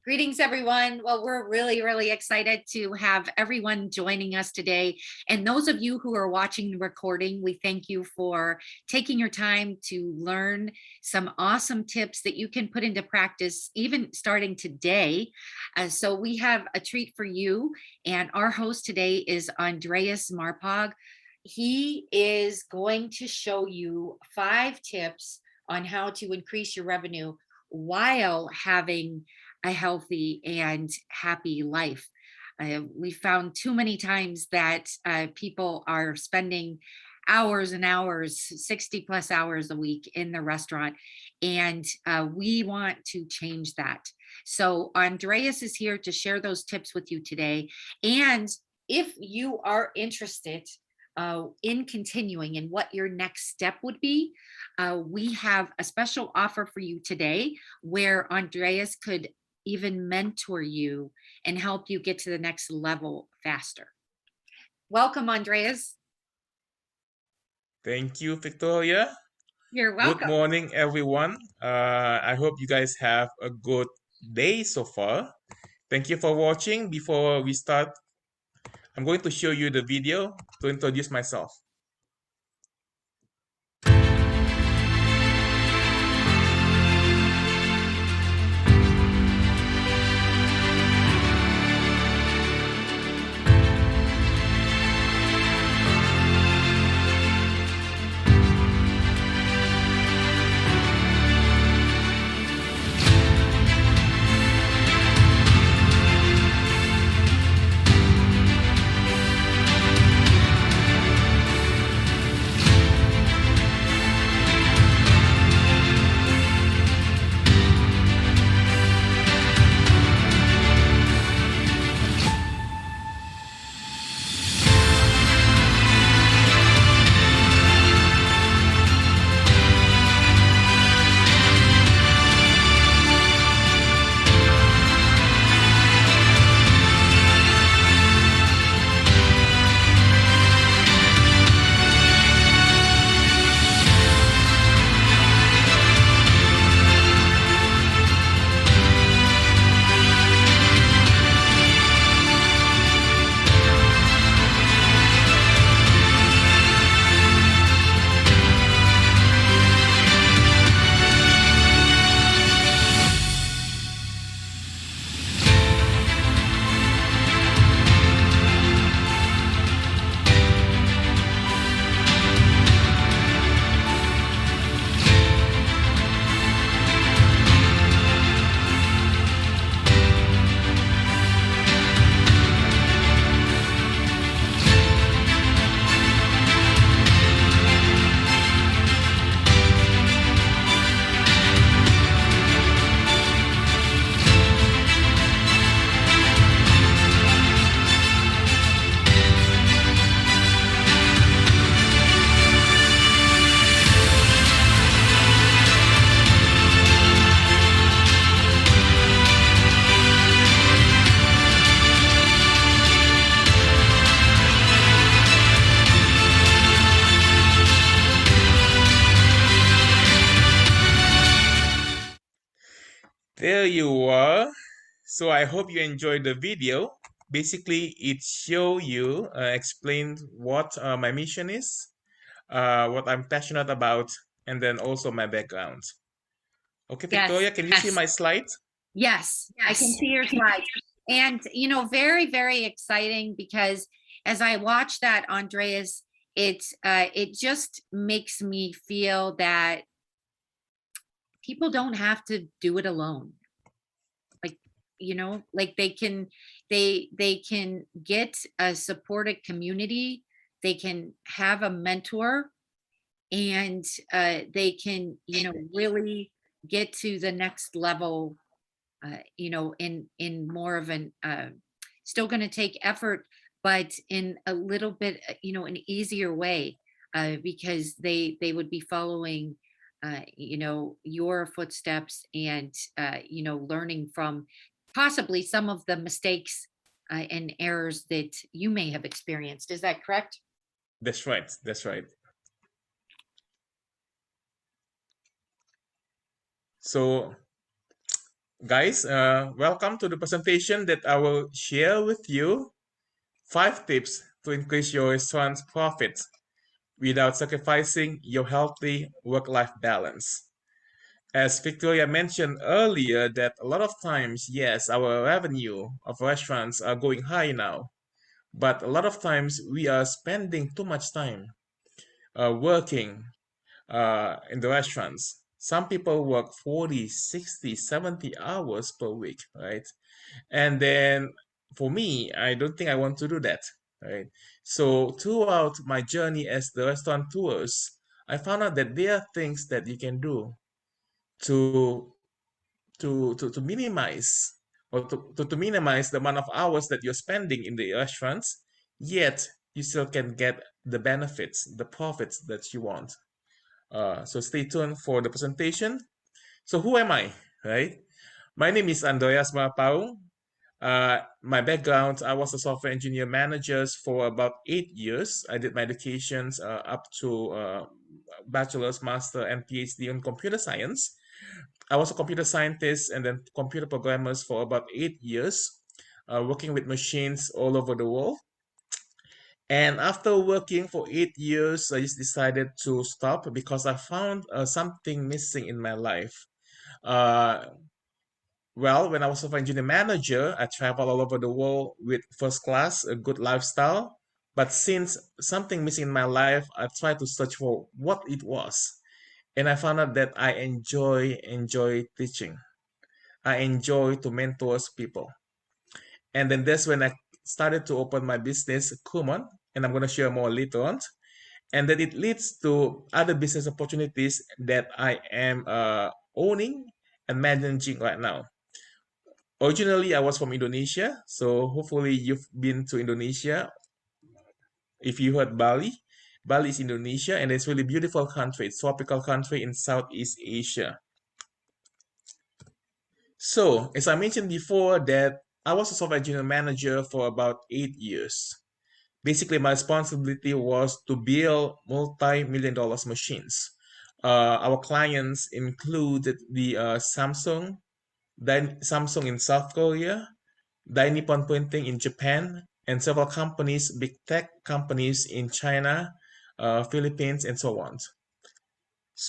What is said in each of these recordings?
Greetings, everyone. Well, we're really excited to have everyone joining us today. And those of you who are watching the recording, we thank you for taking your time to learn some awesome tips that you can put into practice, even starting today. So we have a treat for you. And our host today is Andreas Marpaung. He is going to show you 5 tips on how to increase your revenue while having a healthy and happy life. We found too many times that people are spending hours and hours, 60 plus hours a week in the restaurant, and we want to change that. So Andreas is here to share those tips with you today. And if you are interested in continuing and what your next step would be, we have a special offer for you today where Andreas could even mentor you and help you get to the next level faster. Welcome, Andreas. Thank you, Victoria. You're Good welcome. morning, everyone. I hope you guys have a good day so far. Thank you for watching. Before we start, I'm going to show you the video to introduce myself. There you are. So I hope you enjoyed the video. Basically, it show you, explained what my mission is, what I'm passionate about, and then also my background. Okay, Yes, Victoria, can you see my slide? yes, I can see your slides. And, very exciting because as I watch that, Andreas, it just makes me feel that people don't have to do it alone. Like they can get a supported community, they can have a mentor, and they can really get to the next level, in more of an still going to take effort, but in a little bit, an easier way, because they would be following your footsteps, and learning from possibly some of the mistakes and errors that you may have experienced. Is that correct? That's right. That's right. So Guys, welcome to the presentation that I will share with you 5 tips to increase your restaurant's profits without sacrificing your healthy work-life balance. As Victoria mentioned earlier, that a lot of times, yes, our revenue of restaurants are going high now, but a lot of times we are spending too much time working in the restaurants. Some people work 40, 60, 70 hours per week, right? And then for me, I don't think I want to do that, right? So throughout my journey as the restaurant tours, I found out that there are things that you can do to to minimize or to minimize the amount of hours that you're spending in the restaurants, yet you still can get the benefits, the profits that you want. So stay tuned for the presentation. So who am I, right? My name is Andreas Marpaung. My background, I was a software engineer manager for about 8 years. I did my educations up to bachelor's, master, and PhD in computer science. I was a computer scientist and then computer programmers for about 8 years, working with machines all over the world. And after working for 8 years, I just decided to stop because I found something missing in my life. Uh, well, when I was software engineer manager, I traveled all over the world with first class, a good lifestyle. But since something missing in my life, I tried to search for what it was. And I found out that I enjoy teaching. I enjoy to mentor people. And then that's when I started to open my business, Kumon, and I'm going to share more later on. And then it leads to other business opportunities that I am owning and managing right now. Originally, I was from Indonesia, so hopefully you've been to Indonesia. If you heard Bali, Bali is Indonesia, and it's really beautiful country. It's tropical country in Southeast Asia. So, as I mentioned before, that I was a software engineer manager for about 8 years. Basically, my responsibility was to build multi-million dollars machines. Our clients included the Samsung in South Korea, Dai Nippon Printing in Japan, and several companies, big tech companies in China, Philippines, and so on.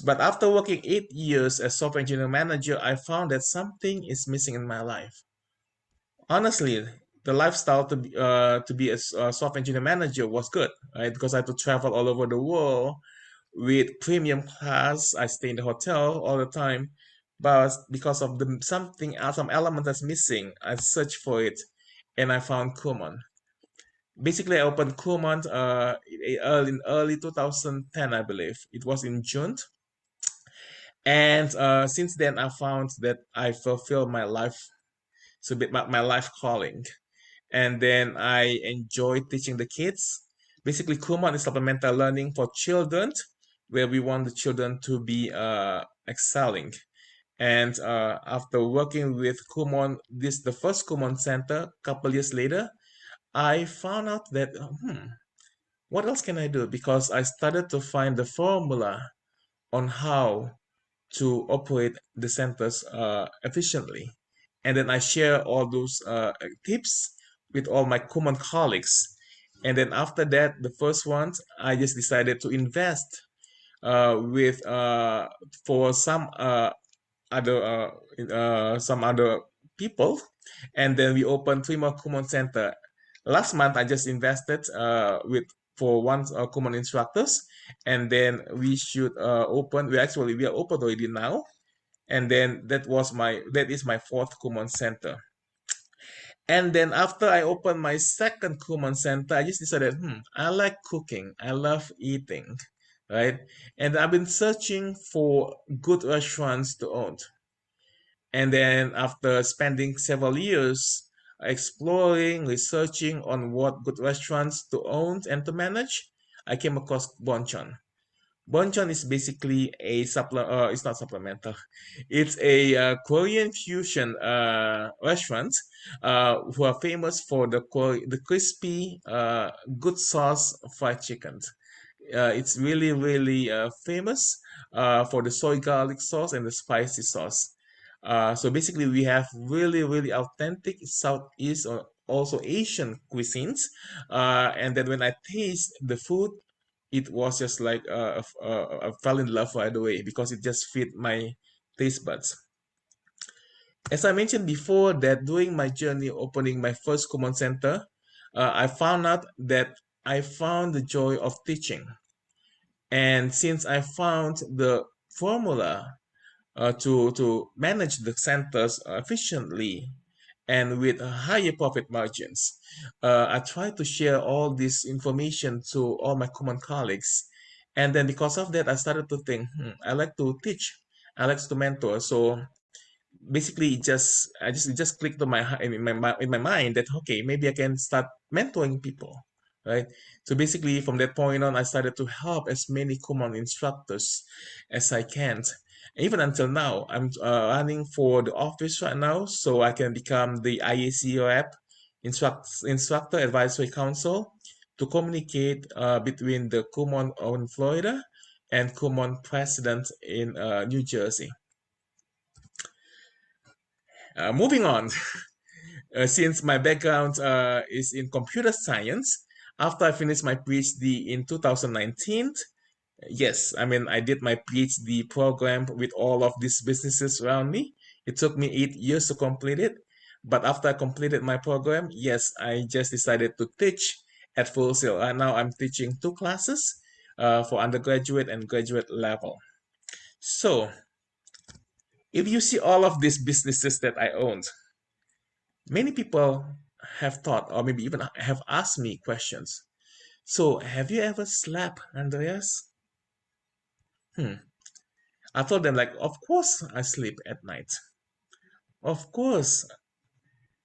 But after working 8 years as software engineer manager, I found that something is missing in my life. Honestly, the lifestyle to be a software engineer manager was good, right? Because I had to travel all over the world with premium class. I stay in the hotel all the time, but because of the something else, some element that's missing, I searched for it, and I found Kumon. Basically, I opened Kumon in early 2010, I believe. It was in June, and since then, I found that I fulfilled my life, so my life calling. And then I enjoy teaching the kids. Basically, Kumon is supplemental learning for children, where we want the children to be excelling. And after working with Kumon, this the first Kumon Center. A couple years later, I found out that what else can I do? Because I started to find the formula on how to operate the centers efficiently. And then I share all those tips with all my common colleagues. And then after that, the first one, I just decided to invest with for some other people, and then we opened 3 more common center. Last month, I just invested with for one common instructors, and then we should open. We are open already now, and then that is my fourth common center. And then after I opened my second common center, I just decided, I like cooking, I love eating, right? And I've been searching for good restaurants to own. And then after spending several years exploring, researching on what good restaurants to own and to manage, I came across Bonchon. Bonchon is basically it's not supplemental. It's a Korean fusion restaurant who are famous for the crispy, good sauce fried chicken. It's really, really famous for the soy garlic sauce and the spicy sauce. So basically, we have really, really authentic Southeast or also Asian cuisines. And then when I taste the food, it was just like I fell in love right away because it just fit my taste buds. As I mentioned before, that during my journey opening my first command center, I found out that I found the joy of teaching. And since I found the formula to manage the centers efficiently and with higher profit margins, I try to share all this information to all my common colleagues. And then because of that, I started to think, I like to teach, I like to mentor. So basically it just clicked on in my mind that okay, maybe I can start mentoring people, right? So basically from that point on, I started to help as many common instructors as I can. Even until now, I'm running for the office right now so I can become the IAC rep, instructor advisory council, to communicate between the Kumon in Florida and Kumon president in New Jersey. Moving on, since my background is in computer science, after I finished my PhD in 2019, yes, I mean, I did my PhD program with all of these businesses around me. It took me 8 years to complete it. But after I completed my program, yes, I just decided to teach at full sail. Right now, I'm teaching 2 classes for undergraduate and graduate level. So, if you see all of these businesses that I owned, many people have thought, or maybe even have asked me questions. So, have you ever slept, Andreas? Hmm. I told them, like, of course I sleep at night. Of course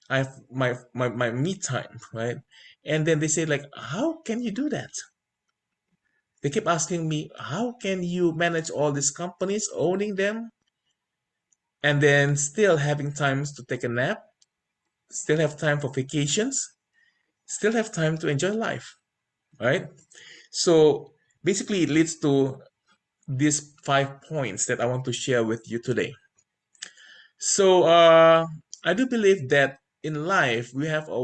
I have my me time, right? And then they say, like, how can you do that? They keep asking me, how can you manage all these companies, owning them, and then still having times to take a nap, still have time for vacations, still have time to enjoy life, right? So basically, it leads to these 5 points that I want to share with you today. So I do believe that in life we have a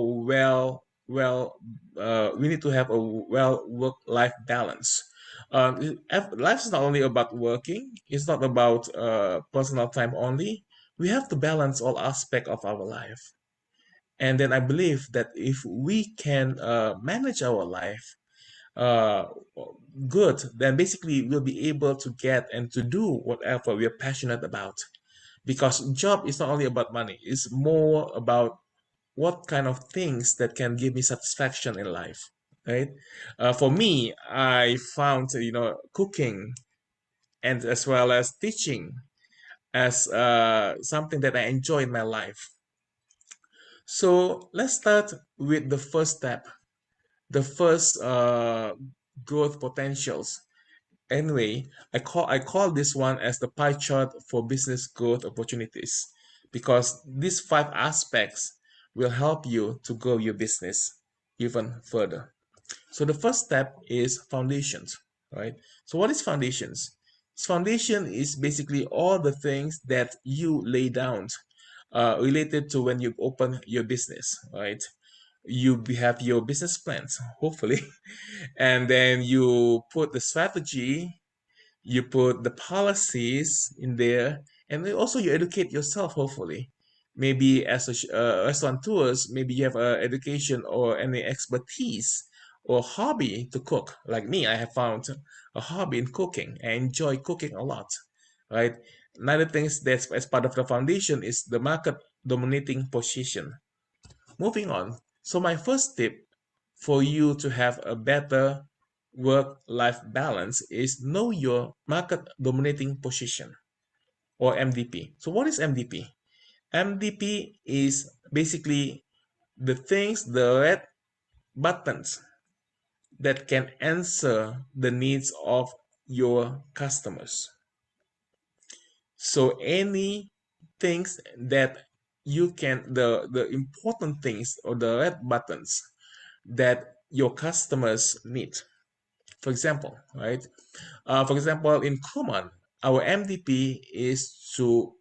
we need to have a well work-life balance. Life is not only about working; it's not about personal time only. We have to balance all aspects of our life. And then I believe that if we can manage our life uh, good, then basically we'll be able to get and to do whatever we are passionate about. Because job is not only about money; it's more about what kind of things that can give me satisfaction in life, right? For me, I found cooking and as well as teaching as something that I enjoy in my life. So let's start with the first step, the first growth potentials. Anyway, I call this one as the pie chart for business growth opportunities because these 5 aspects will help you to grow your business even further. So the first step is foundations, right? So what is foundations? Foundation is basically all the things that you lay down related to when you open your business, right? You have your business plans, hopefully, and then you put the strategy, you put the policies in there, and then also you educate yourself, hopefully. Maybe as a restaurateurs, maybe you have education or any expertise or hobby to cook. Like me, I have found a hobby in cooking. I enjoy cooking a lot, right? Another thing that's as part of the foundation is the market dominating position. Moving on. So my first tip for you to have a better work-life balance is know your market dominating position, or MDP. So what is MDP? MDP is basically the things, the red buttons that can answer the needs of your customers. So any things that you can, the important things or the red buttons that your customers need. For example, right? For example, in Kuman, our MDP is to